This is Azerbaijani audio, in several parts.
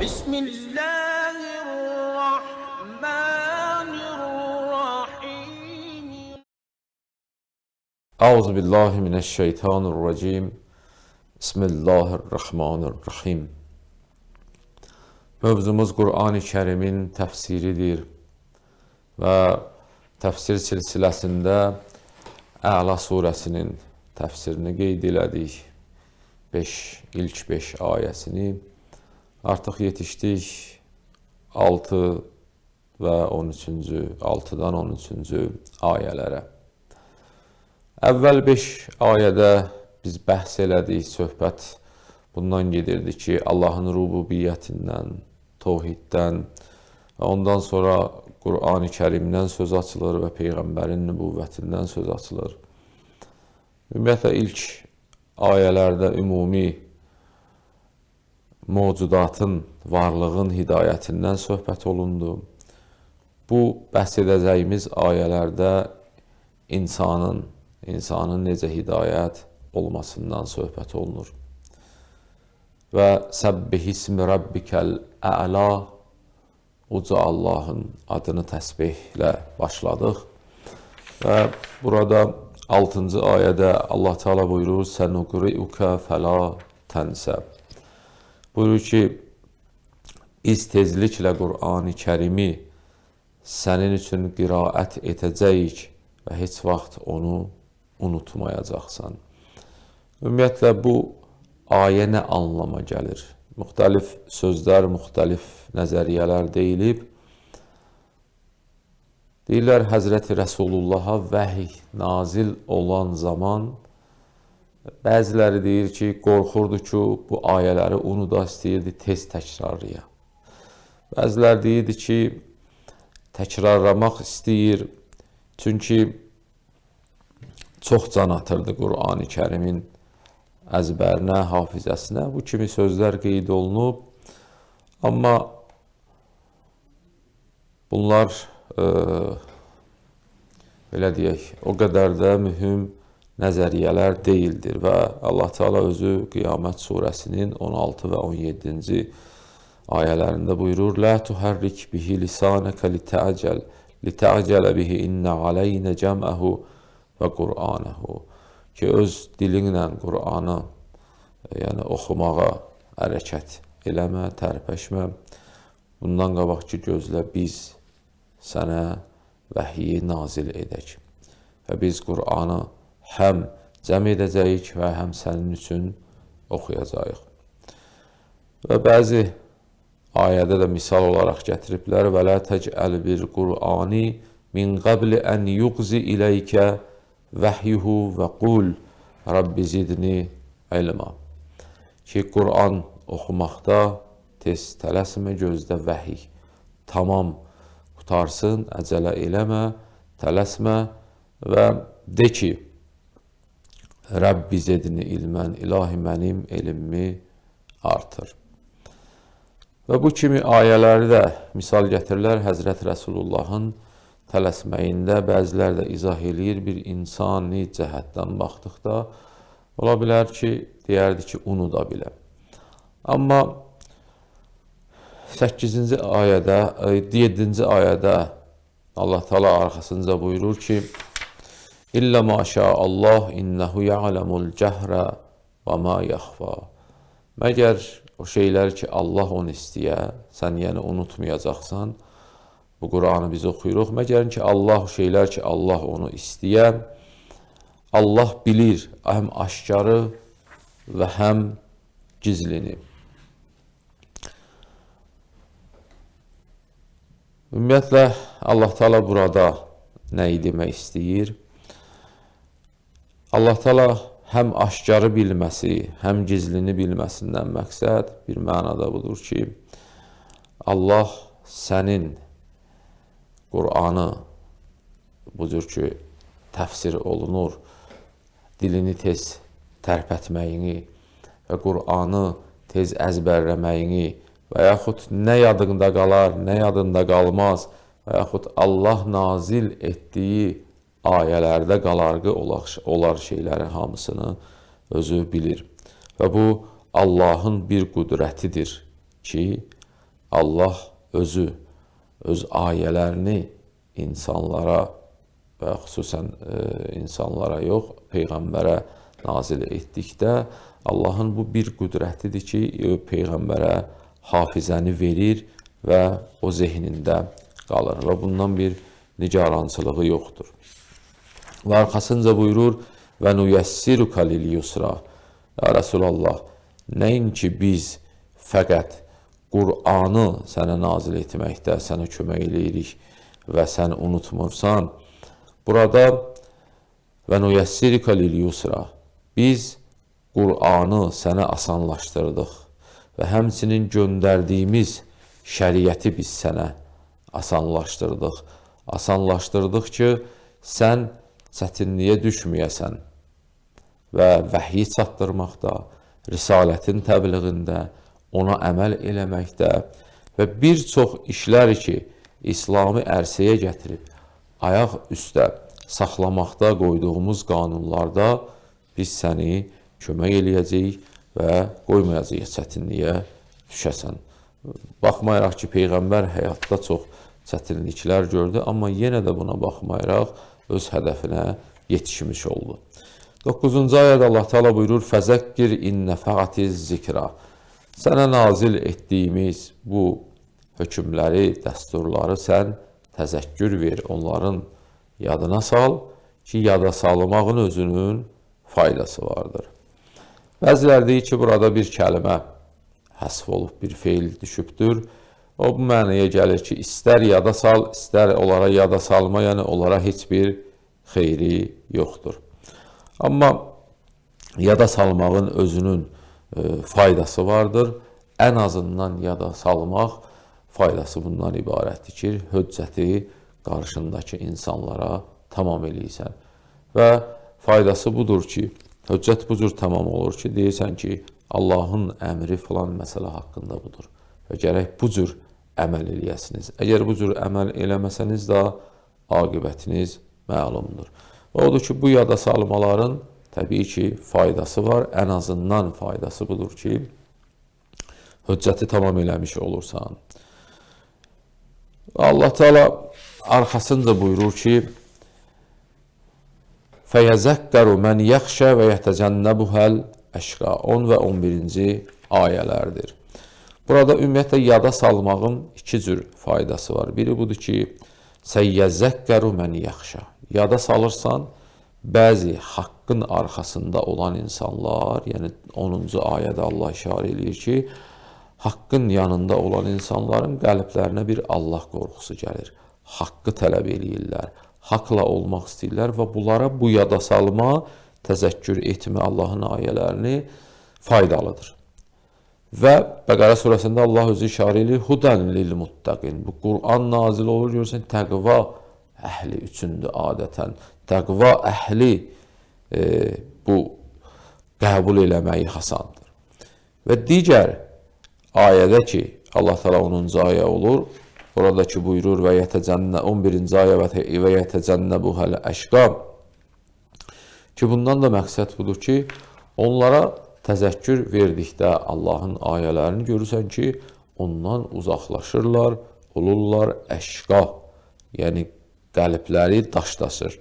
بسم الله الرحمن الرحيم. Euzubillahimineşşeytanirracim. Bismillahirrahmanirrahim. Mövzumuz Qur'an-ı Kərimin təfsiridir və təfsir silsiləsində Əla surəsinin təfsirini qeyd elədik. İlk 5 ayəsini. Artıq yetişdik 6 və 13-cü, 6-dan 13-cü ayələrə. Əvvəl 5 ayədə biz bəhs elədik, söhbət bundan gedirdi ki, Allahın rububiyyətindən, tohiddən və ondan sonra Qur'an-ı Kərimdən söz açılır və Peyğəmbərin nübüvvətindən söz açılır. Ümumiyyətlə, ilk ayələrdə ümumi mövcudatın, varlığın hidayətindən söhbət olundu. Bu, bəhs edəcəyimiz ayələrdə insanın necə hidayət olmasından söhbət olunur. Və səbbih ismi rabbikəl ə'la, uca Allahın adını təsbihlə başladıq. Və burada 6-cı ayədə Allah Teala buyurur, sənuqri'ukə fəla tənsə. Buyurur ki, biz tezliklə Qur'an-ı Kərimi sənin üçün qiraət edəcəyik və heç vaxt onu unutmayacaqsan. Ümumiyyətlə, bu ayə nə anlama gəlir? Müxtəlif sözlər, müxtəlif nəzəriyyələr deyilib. Deyirlər, Həzrəti Rəsulullaha vəhiy nazil olan zaman bəziləri deyir ki, qorxurdu ki, bu ayələri unuda istəyirdi tez təkrarlaya. Bəziləri deyirdi ki, təkrarlamaq istəyir, çünki çox can atırdı Qur'an-ı Kərimin əzbərinə, hafizəsinə. Bu kimi sözlər qeyd olunub. Amma bunlar, belə deyək, o qədər də mühüm nəzəriyyələr deyildir. Və Allah Teala özü Qiyamət surəsinin 16 və 17-ci ayələrində buyurur, Lə tuhərrik bihi lisanəkə litə'cələ bihi innə aleynə cəm'əhu və Qur'anəhu, ki, öz dilinlə Qur'anı yəni oxumağa hərəkət eləmə, tərpəşmə. Bundan qabaq ki, gözlə, biz sənə vəhyi nazil edək və biz Qur'anı həm cəm edəcəyik və həm sənin üçün oxuyacağıq. Və bəzi ayədə də misal olaraq gətiriblər, və lə təcəl bir Qur'ani min qabli ən yuqzi iləykə vəhyuhu və qul Rabbi zidni ilma. Ki, Qur'an oxumaqda tez tələsmə, gözdə vəhiy tamam qutarsın, əcələ eləmə, tələsmə və de ki, Rabbi zidni ilmən, ilahi mənim elmimi artır. Və bu kimi ayələri də misal gətirirlər Həzrət Rəsulullahın tələsməyində. Bəzilər də izah eləyir, bir insani cəhətdən baxdıqda ola bilər ki, deyərdi ki, unuda bilər. Amma 7-ci ayədə Allah Teala arxasınca buyurur ki, İllə maşa Allah innəhu ya'lemul cəhrə və ma yaxfa. Məgər o şeylər ki, Allah onu istəyə, sən yəni unutmayacaqsan, bu Qur'anı biz oxuyuruq. Məgər ki, Allah o şeylər ki, Allah onu istəyə, Allah bilir həm aşkarı və həm gizlini. Ümumiyyətlə, Allah Teala burada nəyi demək istəyir? Allah Teala həm aşkarı bilməsi, həm gizlini bilməsindən məqsəd bir mənada budur ki, Allah sənin Qur'anı bu cür ki, təfsir olunur, dilini tez tərpətməyini və Qur'anı tez əzbərləməyini və yaxud nə yadında qalar, nə yadında qalmaz və yaxud Allah nazil etdiyi ayələrdə qalarğı olar şeylərin hamısını özü bilir. Və bu Allahın bir qüdrətidir ki, Allah özü öz ayələrini insanlara və xüsusən insanlara yox, Peyğəmbərə nazil etdikdə Allahın bu bir qüdrətidir ki, Peyğəmbərə hafizəni verir və o zehnində qalır və bundan bir nigarançılığı yoxdur. Və arxasınca buyurur, və nuyəssiruka lil yusra. Ya Rasulallah, nəinki biz fəqət Qur'anı sənə nazil etməkdə sənə kömək eləyirik və sən unutmursan, burada və nuyəssiruka lil yusra, biz Qur'anı sənə asanlaşdırdıq və həmçinin göndərdiyimiz şəriəti biz sənə asanlaşdırdıq. Asanlaşdırdıq ki, sən çətinliyə düşməyəsən və vəhyi çatdırmaqda, risalətin təbliğində, ona əməl eləməkdə və bir çox işlər ki, İslami ərsəyə gətirib, ayaq üstə saxlamaqda qoyduğumuz qanunlarda biz səni kömək eləyəcəyik və qoymayacağıq çətinliyə düşəsən. Baxmayaraq ki, Peyğəmbər həyatda çox çətinliklər gördü, amma yenə də buna baxmayaraq öz hədəfinə yetişmiş oldu. 9-cu ayədə Allah Teala buyurur, fəzəkkir innəfəatiz zikra. Sənə nazil etdiyimiz bu hökmləri, dəsturları sən təzəkkür ver, onların yadına sal ki, yada salmağın özünün faydası vardır. Bəziləri deyir ki, burada bir kəlmə həsf olub, bir feil düşübdür. O bu mənaya gəlir ki, istər yada sal, istər onlara yada salma, yəni onlara heç bir xeyri yoxdur. Amma yada salmağın özünün faydası vardır. Ən azından yada salmaq faydası bundan ibarətdir ki, höccəti qarşındakı insanlara tamam eləyirsən. Və faydası budur ki, höccət bu cür tamam olur ki, deyirsən ki, Allahın əmri filan məsələ haqqında budur və gərək bu cür əməl eləyəsiniz. Əgər bu cür əməl eləməsəniz də aqibətiniz məlumdur. Odur ki, bu yada salmaların təbii ki, faydası var. Ən azından faydası budur ki, höccəti tamam eləmiş olursan. Allah Teala arxasınca buyurur ki, fəyəzəkkəru mən yəxşə və yətəcənnəbuhəl əşqa. 10 və 11-ci ayələrdir. Burada ümumiyyətlə yada salmağın iki cür faydası var. Biri budur ki, səyyəzəkkəru mən yəxşə. Yada salırsan, bəzi haqqın arxasında olan insanlar, yəni 10-cu ayədə Allah işarə edir ki, haqqın yanında olan insanların qəlblərinə bir Allah qorxusu gəlir. Haqqı tələb eləyirlər, haqla olmaq istəyirlər və bunlara bu yada salma, təzəkkür etmə Allahın ayələrini faydalıdır. Və Bəqərə surəsində Allah özü işarə edir, hudən lil muttaqin. Bu Qur'an nazil olur, görürsən, təqva əhli üçündür adətən. Təqva əhli bu qəbul eləməyi hasandır. Və digər ayədə ki, Allah Teala 10-cu ayə olur, oradakı buyurur və 11-ci ayə və yətəcənnəbuhəl əşqa ki, bundan da məqsəd budur ki, onlara təzəkkür verdikdə Allahın ayələrini görürsən ki, ondan uzaqlaşırlar, olurlar əşqa, yəni qəlbləri daşlaşır.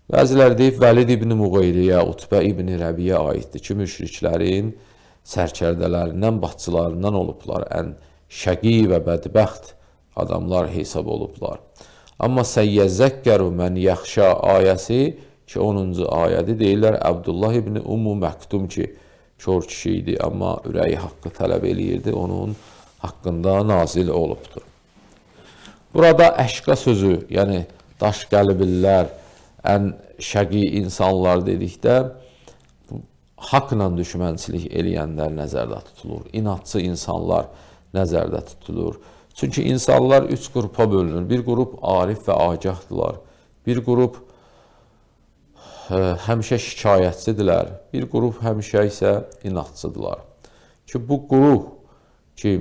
Bəziləri deyib, Vəlid ibn Muğeyriyə, Utbə ibn Rəbiyə aiddir ki, müşriklərin sərkərdələrindən, başçılarından olublar, ən şəqi və bədbəxt adamlar hesab olublar. Amma səyyəzəkkəru mən yaxşa ayəsi ki, 10-cu ayədi deyirlər, Əbdullah ibn Ummu Məktum ki, kör kişi idi, amma ürəyi haqqı tələb eləyirdi, onun haqqında nazil olubdur. Burada əşqa sözü, yəni daş qəlbillər, ən şəqi insanlar dedikdə, haqla düşmənçilik eləyənlər nəzərdə tutulur, inatçı insanlar nəzərdə tutulur. Çünki insanlar üç qrupa bölünür. Bir qrup arif və agahdılar, bir qrup həmişə şikayətçidirlər, bir qrup həmişə isə inatçıdırlar. Ki, bu qrup ki,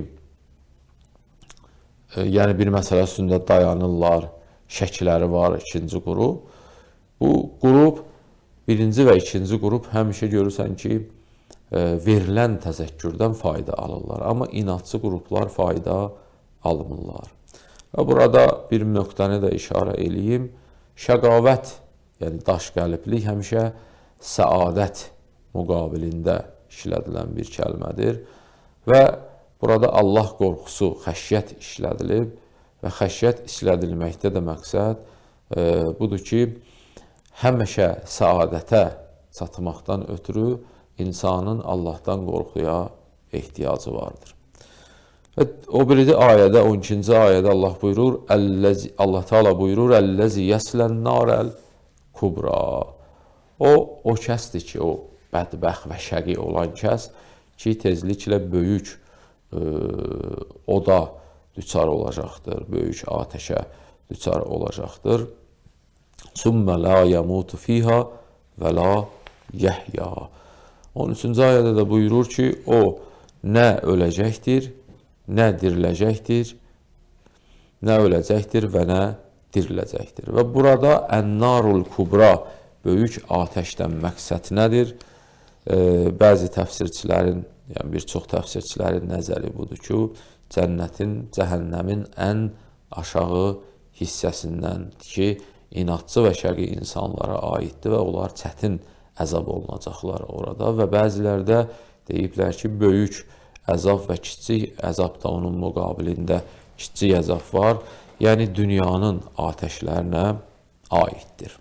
yəni bir məsələ üstündə dayanırlar, şəkləri var, ikinci qrup. Bu qrup, birinci və ikinci qrup həmişə görürsən ki, verilən təzəkkürdən fayda alırlar. Amma inatçı qruplar fayda alınırlar. Və burada bir nöqtəni də işarə eləyim. Şəqavət, yəni daş qəlblik həmişə səadət müqabilində işlədilən bir kəlmədir. Və burada Allah qorxusu, xəşyət işlədilib və xəşyət işlədilməkdə də məqsəd budur ki, həmişə səadətə çatmaqdan ötürü insanın Allahdan qorxuya ehtiyacı vardır. Və o biri ayədə, 12-ci ayədə Allah buyurur, Allah Teala buyurur, "Əlləzi yəslən narəl kubra." O kəsdir ki, o bədbəxt və şəqi olan kəs ki, tezliklə böyük oda düçar olacaqdır, böyük atəşə düçar olacaqdır. "Sümmə la yamutu fiha və la yəhya." 13-cü ayədə də buyurur ki, o nə öləcəkdir, nə diriləcəkdir, nə öləcəkdir və nə diriləcəkdir. Və burada Ən-Narul Kubra, böyük atəşdən məqsəd nədir? Bəzi təfsirçilərin, yəni bir çox təfsirçilərin nəzəri budur ki, cənnətin, cəhənnəmin ən aşağı hissəsindəndir ki, inadçı və şəqi insanlara aiddir və onlar çətin əzab olunacaqlar orada və bəziləri də deyiblər ki, böyük əzab və kiçik əzab da onun müqabilində kiçik əzab var, yəni dünyanın atəşlərinə aiddir.